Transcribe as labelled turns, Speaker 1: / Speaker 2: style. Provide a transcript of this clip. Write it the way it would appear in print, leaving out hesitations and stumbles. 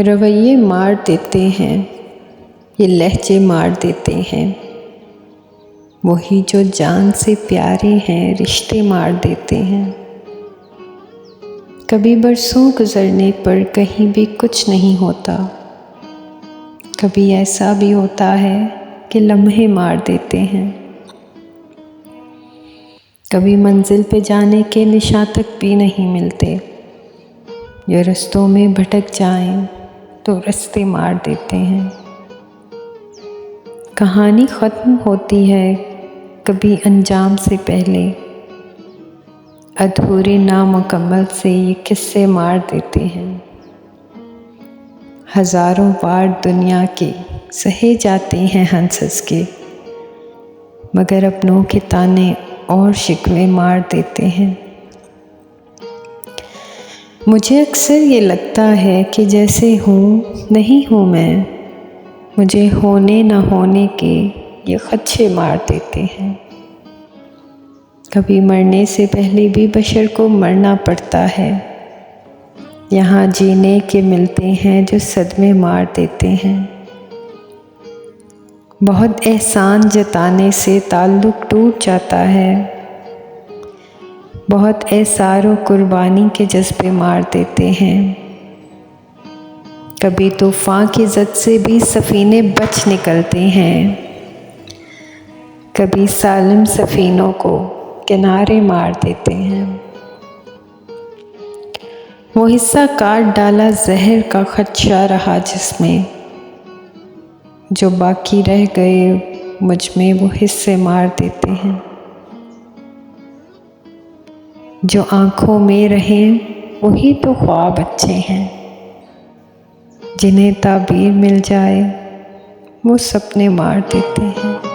Speaker 1: रवैये मार देते हैं, ये लहजे मार देते हैं। वही जो जान से प्यारे हैं, रिश्ते मार देते हैं। कभी बरसों गुजरने पर कहीं भी कुछ नहीं होता। कभी ऐसा भी होता है कि लम्हे मार देते हैं। कभी मंजिल पे जाने के निशान तक भी नहीं मिलते। ये रास्तों में भटक जाएं तो रास्ते मार देते हैं। कहानी ख़त्म होती है कभी अंजाम से पहले। अधूरे नामुकम्मल से ये किस्से मार देते हैं। हज़ारों बार दुनिया के सहे जाते हैं हंस के, मगर अपनों के ताने और शिकवे मार देते हैं। मुझे अक्सर ये लगता है कि जैसे हूँ नहीं हूँ मैं, मुझे होने न होने के ये खदशे मार देते हैं। कभी मरने से पहले भी बशर को मरना पड़ता है। यहाँ जीने के मिलते हैं जो सदमे मार देते हैं। बहुत एहसान जताने से ताल्लुक़ टूट जाता है। बहुत एसारो कुर्बानी के जज्बे मार देते हैं। कभी तूफ़ान की ज़द से भी सफ़ीने बच निकलते हैं। कभी सालिम सफ़ीनों को किनारे मार देते हैं। वो हिस्सा काट डाला जहर का खदशा रहा जिसमें, जो बाकी रह गए मुझ में वो हिस्से मार देते हैं। जो आँखों में रहें वही तो ख्वाब अच्छे हैं। जिन्हें ताबीर मिल जाए वो सपने मार देते हैं।